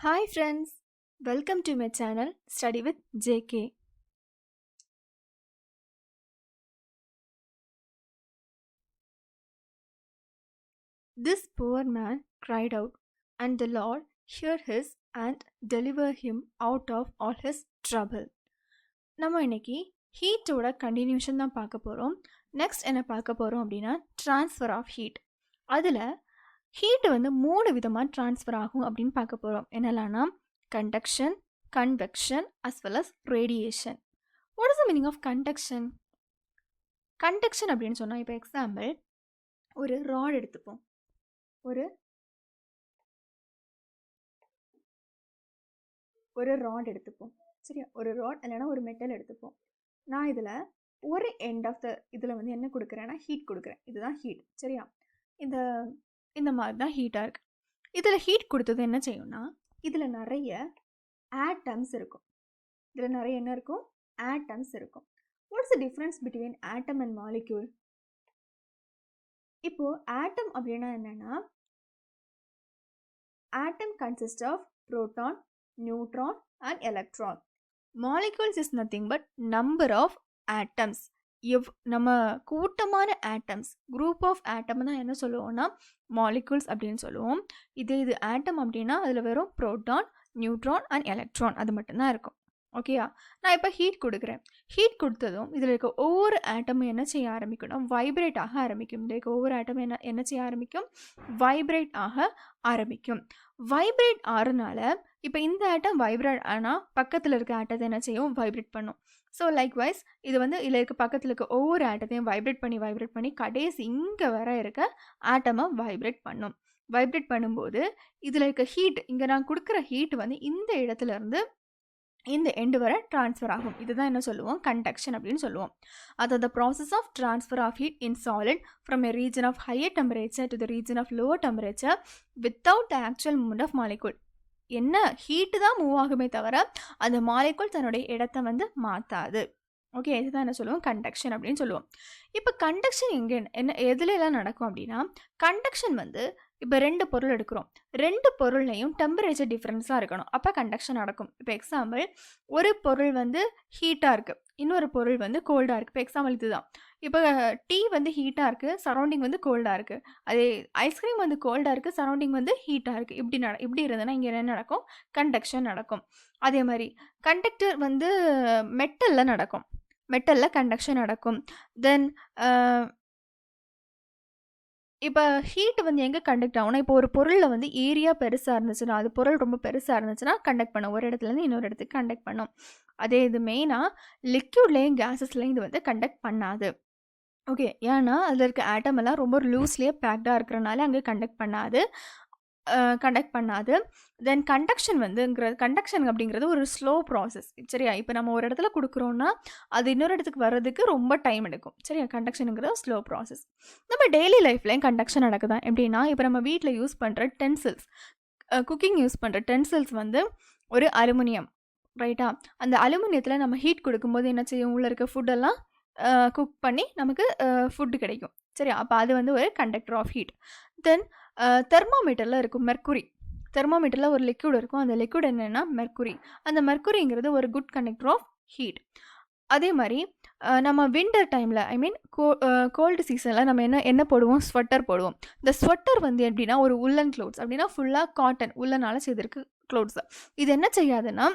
Hi friends, welcome to my channel Study with JK. This poor man cried out, and the Lord heard his and delivered him out of all his trouble. நம்ம இன்னைக்கு ஹீட்டோட continuation தான் பார்க்க போகிறோம். Next என்ன பார்க்க போகிறோம் அப்படின்னா transfer of heat. அதில் ஹீட்டு வந்து 3 விதமாக ட்ரான்ஸ்ஃபர் ஆகும் அப்படின்னு பார்க்க போகிறோம். என்னெல்லாம்னா conduction, convection as well as radiation. What is the meaning of conduction? Conduction அப்படின்னு சொன்னால் இப்போ எக்ஸாம்பிள் ஒரு ராட் எடுத்துப்போம். ஒரு ராட் எடுத்துப்போம், சரியா? ஒரு ராட் இல்லைன்னா ஒரு மெட்டல் எடுத்துப்போம். நான் இதில் ஒரு எண்ட் ஆஃப் த இதில் வந்து என்ன கொடுக்குறேன்னா ஹீட் கொடுக்குறேன். இதுதான் ஹீட், சரியா? இந்த மாதிரி தான் ஹீட்டாக இருக்குது. இதில் ஹீட் கொடுத்தது என்ன செய்யும்னா இதில் நிறைய ஆட்டம்ஸ் இருக்கும். இதில் நிறைய என்ன இருக்கும்? ஆட்டம்ஸ் இருக்கும். What's the difference between atom and molecule? இப்போது ஆட்டம் அப்படின்னா என்னென்னா atom consist of proton, neutron and electron. Molecules is nothing but number of atoms. நம்ம கூட்டமான ஆட்டம்ஸ், குரூப் ஆஃப் ஆட்டம் தான் என்ன சொல்லுவோம்னா மாலிகுல்ஸ் அப்படின்னு சொல்லுவோம். இது ஆட்டம் அப்படின்னா அதில் வெறும் புரோட்டான், நியூட்ரான் அண்ட் எலக்ட்ரான் அது மட்டும்தான் இருக்கும். ஓகேயா? நான் இப்போ ஹீட் கொடுக்குறேன். ஹீட் கொடுத்ததும் இதில் இருக்க ஒவ்வொரு ஆட்டமும் என்ன செய்ய ஆரம்பிக்கும்னா வைப்ரேட் ஆக ஆரம்பிக்கும். இதில் இருக்க ஒவ்வொரு ஆட்டமும் என்ன செய்ய ஆரம்பிக்கும்? வைப்ரேட் ஆக ஆரம்பிக்கும். வைப்ரேட் ஆகிறனால இப்போ இந்த ஆட்டம் வைப்ரேட் ஆனால் பக்கத்தில் இருக்க ஆட்டத்தை என்ன செய்யும்? வைப்ரேட் பண்ணும். ஸோ லைக்வைஸ் இது வந்து இதில் இருக்க பக்கத்தில் இருக்க ஒவ்வொரு ஆட்டத்தையும் வைப்ரேட் பண்ணி கடைசி இங்கே வர இருக்க ஆட்டமை வைப்ரேட் பண்ணும். வைப்ரேட் பண்ணும்போது இதில் இருக்க ஹீட், இங்கே நான் கொடுக்குற ஹீட் வந்து இந்த இடத்துல இருந்து இந்த எண்டு வர ட்ரான்ஸ்ஃபர் ஆகும். இதுதான் என்ன சொல்லுவோம்? கண்டக்ஷன் அப்படின்னு சொல்லுவோம். அதாவது process of transfer of heat in solid from a region of higher temperature to the region of lower temperature without the actual movement of molecule. என்ன ஹீட்டு தான் மூவ் ஆகுமே தவிர அந்த மாலிகுல் தன்னுடைய இடத்தை வந்து மாற்றாது. ஓகே, இதுதான் என்ன சொல்லுவோம்? கண்டக்ஷன் அப்படின்னு சொல்லுவோம். இப்போ கண்டக்ஷன் எங்கே எதுலலாம் நடக்கும் அப்படின்னா கண்டக்ஷன் வந்து இப்போ 2 பொருள் எடுக்கிறோம். 2 பொருள்லையும் டெம்பரேச்சர் டிஃப்ரென்ஸாக இருக்கணும், அப்போ கண்டக்ஷன் நடக்கும். இப்போ எக்ஸாம்பிள் ஒரு பொருள் வந்து ஹீட்டாக இருக்குது, இன்னொரு பொருள் வந்து கோல்டாக இருக்குது. இப்போ எக்ஸாம்பிள் இதுதான். இப்போ டீ வந்து ஹீட்டாக இருக்குது, சரௌண்டிங் வந்து கோல்டாக இருக்குது. அதே ஐஸ்கிரீம் வந்து கோல்டாக இருக்குது, சரௌண்டிங் வந்து ஹீட்டாக இருக்குது. இப்படி இருந்ததுன்னா இங்கே என்ன நடக்கும்? கண்டக்ஷன் நடக்கும். அதே மாதிரி கண்டக்டர் வந்து மெட்டலில் நடக்கும். மெட்டலில் கண்டக்ஷன் நடக்கும். தென் இப்போ ஹீட் வந்து எங்கே கண்டக்ட் ஆகும்னா இப்போ ஒரு பொருளில் வந்து ஏரியா பெருசாக இருந்துச்சுன்னா, அது பொருள் ரொம்ப பெருசாக இருந்துச்சுன்னா கண்டக்ட் பண்ணும், ஒரு இடத்துலேருந்து இன்னொரு இடத்துக்கு கண்டக்ட் பண்ணும். அதே இது மெயினாக லிக்யூட்லேயும் கேஸஸ்லேயும் இது வந்து கண்டக்ட் பண்ணாது. ஓகே, ஏன்னா அதில் இருக்க ஆட்டம் எல்லாம் ரொம்ப லூஸ்லேயே பேக்டாக இருக்கிறனால அங்கே கண்டக்ட் பண்ணாது. தென் கண்டக்ஷன் அப்படிங்கிறது ஒரு ஸ்லோ ப்ராசஸ், சரியா? இப்போ நம்ம ஒரு இடத்துல கொடுக்குறோன்னா அது இன்னொரு இடத்துக்கு வர்றதுக்கு ரொம்ப டைம் எடுக்கும், சரியா? கண்டக்ஷனுங்கிறது ஸ்லோ ப்ராசஸ். நம்ம டெய்லி லைஃப்லேயும் கண்டக்ஷன் நடக்குதான். எப்படின்னா இப்போ நம்ம வீட்டில் யூஸ் பண்ணுற டென்சில்ஸ், குக்கிங் யூஸ் பண்ணுற டென்சில்ஸ் வந்து ஒரு அலுமினியம், ரைட்டா? அந்த அலுமினியத்தில் நம்ம ஹீட் கொடுக்கும்போது என்ன செய்யும்? உள்ளே இருக்க ஃபுட்டெல்லாம் குக் பண்ணி நமக்கு ஃபுட்டு கிடைக்கும், சரியா? அப்போ அது வந்து ஒரு கண்டக்டர் ஆஃப் ஹீட். தென் தெர்மாமீட்டரில் இருக்கும் மெர்க்குரி. தெர்மாமீட்டரில் ஒரு லிக்விட் இருக்கும், அந்த லிக்விட் என்னென்னா மெர்க்குரி. அந்த மெர்க்குரிங்கிறது ஒரு குட் கண்டக்டர் ஆஃப் ஹீட். அதே மாதிரி நம்ம வின்டர் டைமில் கோல்டு சீசனில் நம்ம என்ன போடுவோம்? ஸ்வெட்டர் போடுவோம். இந்த ஸ்வெட்டர் வந்து எப்படின்னா ஒரு உள்ளன் க்ளோத்ஸ், அப்படின்னா ஃபுல்லாக காட்டன் உள்ளனால் செய்திருக்கு க்ளோத்ஸ். இது என்ன செய்யாதுன்னா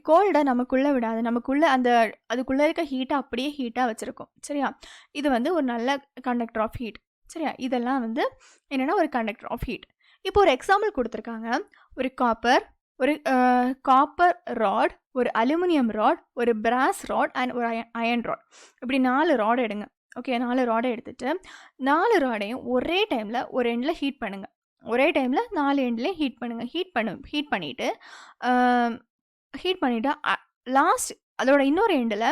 கோல்டை நமக்குள்ளே விடாது. நமக்குள்ளே அதுக்குள்ளே இருக்க ஹீட்டை அப்படியே ஹீட்டாக வச்சுருக்கோம், சரியா? இது வந்து ஒரு நல்ல கண்டக்டர் ஆஃப் ஹீட், சரியா? இதெல்லாம் வந்து என்னென்னா ஒரு கண்டக்டர் ஆஃப் ஹீட். இப்போ ஒரு எக்ஸாம்பிள் கொடுத்துருக்காங்க. ஒரு காப்பர் ராட், ஒரு அலுமினியம் ராட், ஒரு பிராஸ் ராட் அண்ட் ஒரு அயன் ராட். இப்படி 4 ராட் எடுங்க. ஓகே, 4 ராடை எடுத்துகிட்டு 4 ராடையும் ஒரே டைமில் ஒரு எண்டில் ஹீட் பண்ணுங்கள். ஒரே டைமில் 4 எண்ட்லேயும் ஹீட் பண்ணுங்கள். ஹீட் பண்ணிவிட்டு லாஸ்ட் அதோட இன்னொரு எண்டில்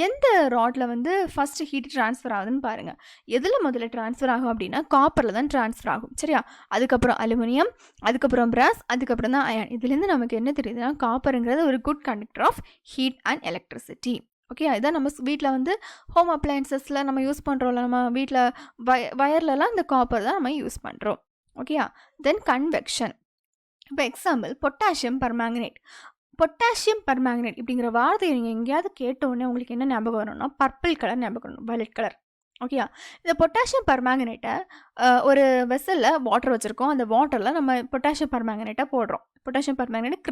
எந்த ராட்டில் வந்து ஃபஸ்ட்டு ஹீட் ட்ரான்ஸ்ஃபர் ஆகுதுன்னு பாருங்கள். எதில் முதல்ல ட்ரான்ஸ்ஃபர் ஆகும் அப்படின்னா காப்பரில் தான் ட்ரான்ஸ்ஃபர் ஆகும், சரியா? அதுக்கப்புறம் அலுமினியம், அதுக்கப்புறம் பிராஸ், அதுக்கப்புறம் தான் அயன். இதுலேருந்து நமக்கு என்ன தெரியுதுன்னா காப்பருங்கிறது ஒரு good conductor of heat and electricity. Okay, அதுதான் நம்ம வீட்டில் வந்து ஹோம் அப்ளையன்சஸில் நம்ம யூஸ் பண்ணுறோம்ல, நம்ம வீட்டில் வயர்லலாம் இந்த காப்பர் தான் நம்ம யூஸ் பண்ணுறோம். ஓகேயா? தென் கன்வெக்ஷன். இப்போ example potassium permanganate. Potassium permanganate இப்படிங்கிற வார்த்தையை நீங்கள் எங்கேயாவது கேட்டோடனே உங்களுக்கு என்ன ஞாபகம் வரணும்னா பர்பிள் கலர் ஞாபகம் வரணும், வயலட் கலர். ஓகேயா? இந்த பொட்டாசியம் பர்மாங்கனேட்டை ஒரு வெசலில் வாட்டர் வச்சுருக்கோம். அந்த வாட்டரில் நம்ம பொட்டாசியம் பர்மாங்கனேட்டை போடுறோம். பொட்டாசியம் பர்மாங்கனேட்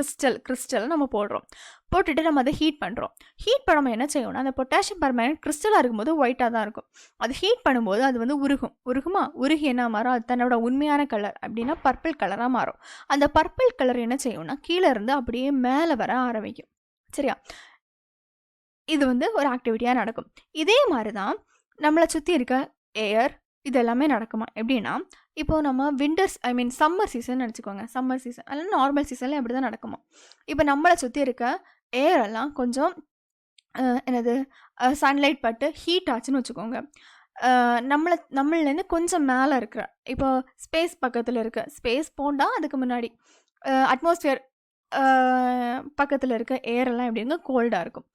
கிறிஸ்டல் நம்ம போடுறோம். போட்டுட்டு நம்ம அதை ஹீட் பண்ணுறோம். ஹீட் பண்ணாமல் என்ன செய்யணும்னா அந்த பொட்டாசியம் பர்மாங்கனேட் கிறிஸ்டலாக இருக்கும்போது ஒயிட்டாக தான் இருக்கும். அது ஹீட் பண்ணும்போது அது வந்து உருகி என்ன மாறும், அது தன்னோட உண்மையான கலர் அப்படின்னா பர்பிள் கலராக மாறும். அந்த பர்பிள் கலர் என்ன செய்யும்னா கீழே இருந்து அப்படியே மேலே வர ஆரம்பிக்கும். சரியா? இது வந்து ஒரு ஆக்டிவிட்டியாக நடக்கும். இதே மாதிரி தான் நம்மளை சுற்றி இருக்க ஏர் இது எல்லாமே நடக்குமா எப்படின்னா, இப்போது நம்ம சம்மர் சீசன் நினச்சிக்கோங்க. சம்மர் சீசன் அதெல்லாம் நார்மல் சீசனில் அப்படி தான் நடக்குமா. இப்போ நம்மளை சுற்றி இருக்க ஏர் எல்லாம் கொஞ்சம் சன்லைட் பட்டு ஹீட் ஆச்சுன்னு வச்சுக்கோங்க. நம்மளேருந்து கொஞ்சம் மேலே இருக்கிற இப்போ ஸ்பேஸ் பக்கத்தில் இருக்க ஸ்பேஸ் போண்டால் அதுக்கு முன்னாடி அட்மாஸ்ஃபியர் பக்கத்தில் இருக்க ஏரெல்லாம் எப்படி இருக்கும், கோல்டாக இருக்கும்.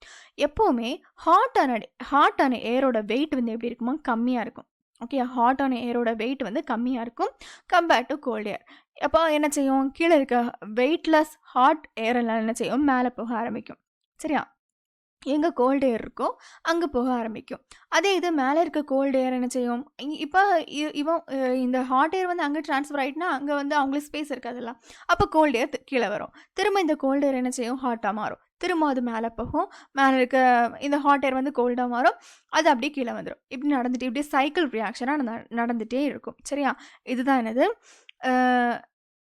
எப்போவுமே ஹாட்டான ஏரோட வெயிட் வந்து எப்படி இருக்குமா, கம்மியாக இருக்கும். ஓகே, ஹாட்டான ஏரோட வெயிட் வந்து கம்மியாக இருக்கும் கம்பேர்ட் டு கோல்டு ஏர். அப்போ என்ன செய்யும், கீழே இருக்க வெயிட்லெஸ் ஹாட் ஏரெல்லாம் என்ன செய்யும், மேலே போக ஆரம்பிக்கும். சரியா? எங்கே கோல்டு ஏர் இருக்கோ அங்கே போக ஆரம்பிக்கும். அதே இது மேலே இருக்க கோல்டு ஏர் என்ன செய்யும், இப்போ இந்த ஹாட் ஏர் வந்து அங்கே ட்ரான்ஸ்ஃபர் ஆகிட்டுனா அங்கே வந்து அவங்களுக்கு ஸ்பேஸ் இருக்காதுல்ல, அப்போ கோல்டு ஏர் கீழே வரும். திரும்ப இந்த கோல்டு ஏர் என்ன செய்யும், ஹாட்டாக மாறும். திரும்ப அது மேலே போகும். மேலே இருக்க இந்த ஹாட் ஏர் வந்து கோல்டாக மாறும். அது அப்படியே கீழே வந்துடும். இப்படி நடந்துட்டு இப்படியே சைக்கிள் ரியாக்ஷனாக நடந்துகிட்டே இருக்கும். சரியா? இதுதான் என்னது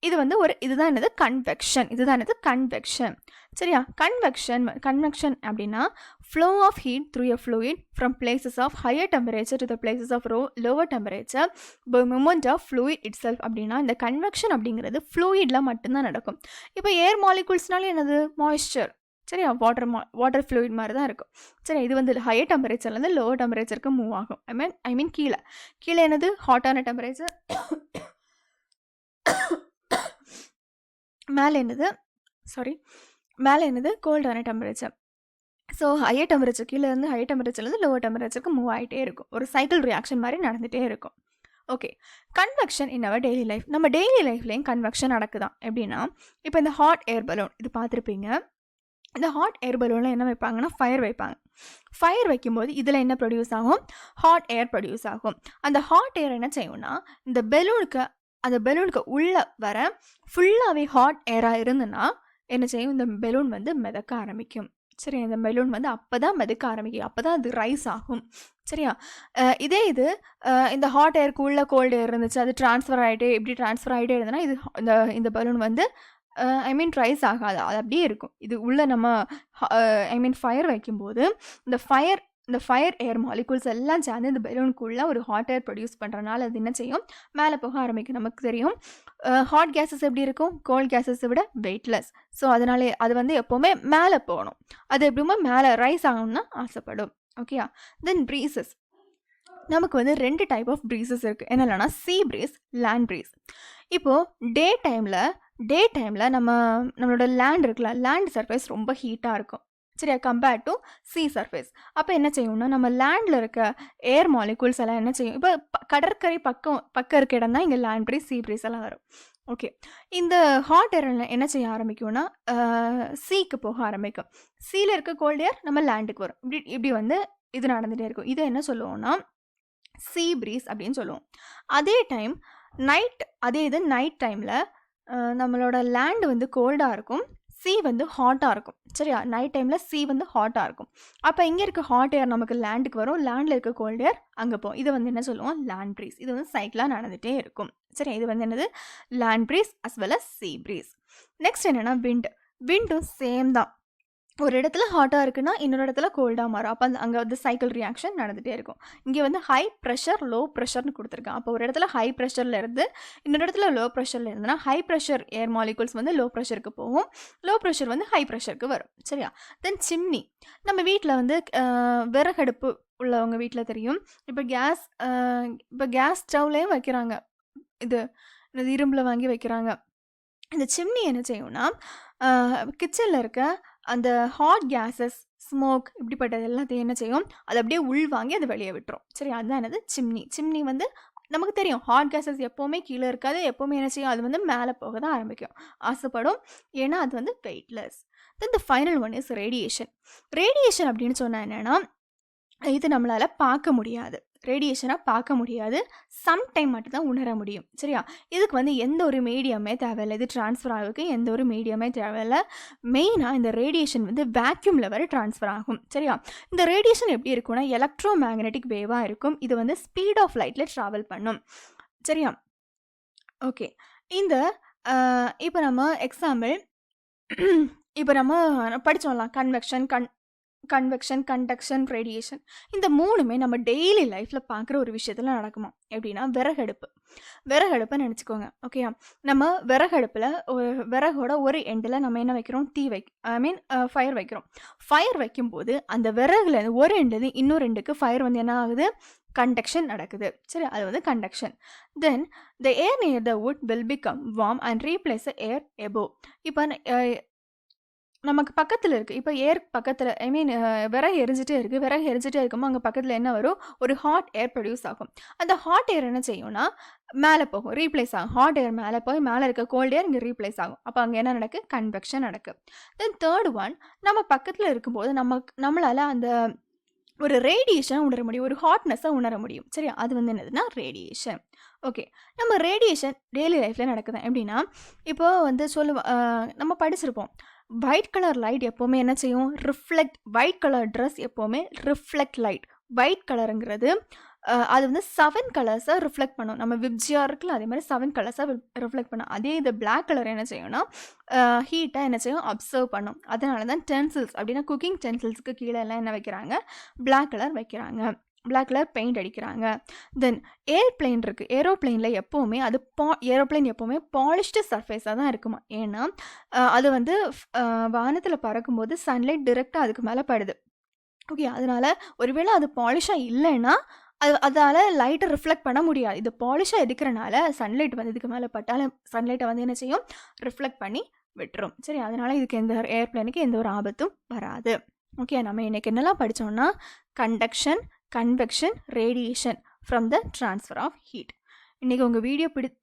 இதுதான் என்னது கன்வெக்ஷன். சரியா? கன்வெக்ஷன் அப்படின்னா flow of heat through a fluid from places of higher temperature to the places of lower temperature by movement of fluid itself. அப்படின்னா இந்த கன்வெக்ஷன் அப்படிங்கிறது ஃப்ளூயிடில் மட்டும்தான் நடக்கும். இப்போ ஏர் மாலிகூல்ஸ்னாலே என்னது, மாய்ஸ்சர். சரியா? வாட்டர் ஃப்ளூயிட் மாதிரி தான் இருக்கும். சரி, இது வந்து ஹையர் டெம்பரேச்சர்லேருந்து லோவர் டெம்பரேச்சருக்கு மூவ் ஆகும். ஐ மீன் கீழே என்னது, ஹாட்டான டெம்பரேச்சர், மேலே என்னது கோல்டான டெம்பரேச்சர். ஸோ ஹையர் டெம்பரேச்சர் கீழேருந்து ஹையர் டெம்பரேச்சர்லேருந்து லோவர் டெம்பரேச்சருக்கு மூவ் ஆகிட்டே இருக்கும். ஒரு சைக்கிள் ரியாக்ஷன் மாதிரி நடந்துகிட்டே இருக்கும். ஓகே, கன்வெக்ஷன் இன் அவர் டெய்லி லைஃப். நம்ம டெய்லி லைஃப்லேயும் கன்வெக்ஷன் நடக்குதான். எப்படின்னா, இப்போ இந்த ஹாட் ஏர் பலூன் இது பார்த்துருப்பீங்க. இந்த ஹாட் ஏர் பலூனில் என்ன வைப்பாங்கன்னா ஃபயர் வைப்பாங்க. ஃபயர் வைக்கும்போது இதில் என்ன ப்ரொடியூஸ் ஆகும், ஹாட் ஏர் ப்ரொடியூஸ் ஆகும். அந்த ஹாட் ஏர் என்ன செய்யும்னா அந்த பெலூனுக்கு உள்ளே வர ஃபுல்லாகவே ஹாட் ஏராக இருந்துன்னா என்ன செய்யும், இந்த பெலூன் வந்து மிதக்க ஆரம்பிக்கும். சரி, இந்த பெலூன் வந்து அப்போ தான் மிதக்க ஆரம்பிக்கும், அப்போ தான் அது ரைஸ் ஆகும். சரியா? இதே இது இந்த ஹாட் ஏருக்கு உள்ள கோல்டு ஏர் இருந்துச்சு, அது ட்ரான்ஸ்ஃபர் ஆகிட்டே இருந்ததுன்னா இந்த பலூன் வந்து ரைஸ் ஆகாது, அது அப்படியே இருக்கும். இது உள்ள நம்ம ஃபயர் வைக்கும்போது இந்த ஃபயர் ஏர் மாலிகூல்ஸ் எல்லாம் சேர்ந்து இந்த பெலூனுக்குள்ளே ஒரு ஹாட் ஏர் ப்ரொடியூஸ் பண்ணுறதுனால அது என்ன செய்யும், மேலே போக ஆரம்பிக்கும். நமக்கு தெரியும் ஹாட் கேஸஸ் எப்படி இருக்கும், கோல்ட் கேஸஸை விட வெயிட்லெஸ். ஸோ அதனாலே அது வந்து எப்போவுமே மேலே போகணும். அது எப்படியுமே மேலே ரைஸ் ஆகணும்னா ஆசைப்படும். ஓகேயா? தென் ப்ரீசஸ். நமக்கு வந்து 2 டைப் ஆஃப் ப்ரீசஸ் இருக்குது. என்னென்னா சீ ப்ரீஸ், லேண்ட் ப்ரீஸ். இப்போது டே டைமில் நம்மளோட லேண்ட் இருக்குல்ல, லேண்ட் சர்ஃபேஸ் ரொம்ப ஹீட்டாக இருக்கும். சரியா? Compared to sea surface. அப்போ என்ன செய்யும்னா நம்ம லேண்டில் இருக்க ஏர் மாலிகூல்ஸ் எல்லாம் என்ன செய்யும், இப்போ கடற்கரை பக்கம் இருக்க இடம் தான் இங்கே லேண்ட் ப்ரீஸ், சீ ப்ரீஸ் எல்லாம் வரும். ஓகே, இந்த ஹாட் ஏர் என்ன செய்ய ஆரம்பிக்கும்னா சீக்கு போக ஆரம்பிக்கும். சீல இருக்க கோல்டு ஏர் நம்ம லேண்டுக்கு வரும். இப்படி வந்து இது நடந்துகிட்டே இருக்கும். இதை என்ன சொல்லுவோம்னா சீ ப்ரீஸ் அப்படின்னு சொல்லுவோம். அதே இது நைட் டைமில் நம்மளோட லேண்டு வந்து கோல்டாக இருக்கும், சீ வந்து ஹாட்டாக இருக்கும். சரியா? நைட் டைமில் சீ வந்து ஹாட்டாக இருக்கும். அப்போ இங்கே இருக்க ஹாட் ஏர் நமக்கு லேண்டுக்கு வரும், லேண்டில் இருக்க கோல்டு ஏர் அங்கே போகும். இதை வந்து என்ன சொல்லுவோம், லேண்ட் ப்ரீஸ். இது வந்து சைக்கிளாக நடந்துகிட்டே இருக்கும். சரியா? இது வந்து என்னது, land breeze as well as sea breeze. Next என்னென்னா விண்டும் சேம் தான். ஒரு இடத்துல ஹாட்டாக இருக்குன்னா இன்னொரு இடத்துல கோல்டாக மாறும். அப்போ அங்கே வந்து சைக்கிள் ரியாக்ஷன் நடந்துகிட்டே இருக்கும். இங்கே வந்து ஹை ப்ரெஷர் லோ ப்ரெஷர்னு கொடுத்துருக்கேன். அப்போ ஒரு இடத்துல ஹை ப்ரெஷரில் இருந்து இன்னொரு இடத்துல லோ ப்ரெஷரில் இருந்துன்னா ஹை ப்ரெஷர் ஏர் மாலிகூல்ஸ் வந்து லோ ப்ரெஷருக்கு போகும், லோ ப்ரெஷர் வந்து ஹை ப்ரெஷருக்கு வரும். சரியா? தென் சிம்னி. நம்ம வீட்டில் வந்து விறகடுப்பு உள்ளவங்க வீட்டில் தெரியும். இப்போ கேஸ் ஸ்டவ்லேயும் வைக்கிறாங்க, இது இரும்பில் வாங்கி வைக்கிறாங்க. இந்த சிம்னி என்ன செய்யும்னா கிச்சனில் இருக்க அந்த ஹாட் கேஸஸ், ஸ்மோக் இப்படிப்பட்டது எல்லாத்தையும் என்ன செய்யும், அது அப்படியே உள்வாங்கி அதை வெளியே விட்டுரும். சரி, அதுதான் என்னது சிம்னி. சிம்னி வந்து நமக்கு தெரியும் ஹாட் கேஸஸ் எப்போவுமே கீழே இருக்காது, எப்போவுமே என்ன செய்யும், அது வந்து மேலே போக தான் ஆரம்பிக்கும், ஆசைப்படும். ஏன்னா அது வந்து weightless. Then the final one is radiation. Radiation அப்படின்னு சொன்னால் என்னென்னா, இது நம்மளால் பார்க்க முடியாது, ரேடியேஷனாக பார்க்க முடியாது, சம்டைம் மட்டும் தான் உணர முடியும். சரியா? இதுக்கு வந்து எந்த ஒரு மீடியமே தேவையில்லை, இது ட்ரான்ஸ்ஃபர் ஆகுக்கு எந்த ஒரு மீடியமே தேவையில்லை. மெயினாக இந்த ரேடியேஷன் வந்து வேக்யூமில் வர ட்ரான்ஸ்ஃபர் ஆகும். சரியா? இந்த ரேடியேஷன் எப்படி இருக்கும்னா எலக்ட்ரோ மேக்னெட்டிக் வேவாக இருக்கும். இது வந்து ஸ்பீட் ஆஃப் லைட்டில் ட்ராவல் பண்ணும். சரியா? ஓகே. இந்த இப்போ நம்ம எக்ஸாம்பிள் இப்போ நம்ம படித்தோம்லாம் கன்வெக்ஷன், கண்டக்ஷன், ரேடியேஷன். இந்த மூணுமே நம்ம டெய்லி லைஃப்பில் பார்க்குற ஒரு விஷயத்தில் நடக்குமா? எப்படின்னா விறகடுப்பை நினச்சிக்கோங்க. ஓகேயா? நம்ம விறகடுப்பில் விறகோட ஒரு எண்டில் நம்ம என்ன வைக்கிறோம், ஃபயர் வைக்கிறோம். ஃபயர் வைக்கும்போது அந்த விறகுலேருந்து ஒரு எண்டுலேருந்து இன்னொரு எண்டுக்கு ஃபயர் வந்து என்ன ஆகுது, கண்டக்ஷன் நடக்குது. சரி, அது வந்து conduction. Then the air near the would will become warm and replace the air above. இப்போ நமக்கு பக்கத்தில் இருக்குது, இப்போ ஏர் பக்கத்தில் விறகு எரிஞ்சிட்டே இருக்குது, விறகு எரிஞ்சிட்டே இருக்கும்போது அங்கே பக்கத்தில் என்ன வரும், ஒரு ஹாட் ஏர் ப்ரொடியூஸ் ஆகும். அந்த ஹாட் ஏர் என்ன செய்யும்னா மேலே போகும், ரீப்ளேஸ் ஆகும். ஹாட் ஏர் மேலே போய் மேலே இருக்க கோல்டு ஏர் இங்கே ரீப்ளேஸ் ஆகும். அப்போ அங்கே என்ன நடக்குது, கன்வெக்ஷன் நடக்குது. தென் தேர்ட் ஒன், நம்ம பக்கத்தில் இருக்கும்போது நம்மளால் அந்த ஒரு ரேடியேஷனை உணர முடியும், ஒரு ஹாட்னஸை உணர முடியும். சரியா? அது வந்து என்னதுன்னா ரேடியேஷன். ஓகே, நம்ம ரேடியேஷன் டெய்லி லைஃப்பில் நடக்குது. எப்படின்னா இப்போ வந்து நம்ம படிச்சிருப்போம், ஒயிட் கலர் லைட் எப்போவுமே என்ன செய்யும், ரிஃப்ளெக்ட். ஒயிட் கலர் ட்ரெஸ் எப்போவுமே ரிஃப்ளெக்ட் லைட். ஒயிட் கலருங்கிறது அது வந்து 7 கலர்ஸை ரிஃப்ளெக்ட் பண்ணும். நம்ம விப்ஜியாக இருக்குல்ல, அதே மாதிரி 7 கலர்ஸை ரிஃப்ளெக்ட் பண்ணும். அதே இது பிளாக் கலர் என்ன செய்யும்னா ஹீட்டை என்ன செய்யும், அப்சர்வ் பண்ணும். அதனால தான் டென்சில்ஸ் அப்படின்னா குக்கிங் டென்சில்ஸுக்கு கீழே எல்லாம் என்ன வைக்கிறாங்க, பிளாக் கலர் வைக்கிறாங்க, பிளாக் கலர் பெயிண்ட் அடிக்கிறாங்க. தென் ஏர்பிளைன் இருக்குது, ஏரோப்ளைனில் எப்போவுமே அது ஏரோப்ளைன் எப்போவுமே பாலிஷ்டு சர்ஃபேஸாக தான் இருக்குமா. ஏன்னா அது வந்து வானத்தில் பறக்கும்போது சன்லைட் டிரெக்டாக அதுக்கு மேலே படுது. ஓகே, அதனால் ஒருவேளை அது பாலிஷாக இல்லைன்னா அதால் லைட்டை ரிஃப்ளெக்ட் பண்ண முடியாது. இது பாலிஷாக இருக்கிறனால சன்லைட் வந்து இதுக்கு மேலே பட்டாலும் சன்லைட்டை வந்து என்ன செய்யும், ரிஃப்ளெக்ட் பண்ணி விட்டுரும். சரி, அதனால் இதுக்கு எந்த ஏர்பிளைனுக்கு எந்த ஒரு ஆபத்தும் வராது. ஓகே, நம்ம இன்றைக்கி என்னெல்லாம் படித்தோம்னா conduction, convection, radiation from the transfer of heat. இன்றைக்கி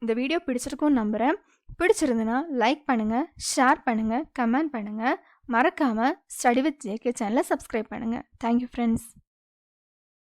இந்த வீடியோ பிடிச்சிருக்கும்னு நம்புகிறேன். பிடிச்சிருந்துன்னா லைக் பண்ணுங்கள், ஷேர் பண்ணுங்கள், கமெண்ட் பண்ணுங்கள். மறக்காமல் ஸ்டடி வித் ஜேகே சேனலை சப்ஸ்கிரைப் பண்ணுங்கள். Thank you friends.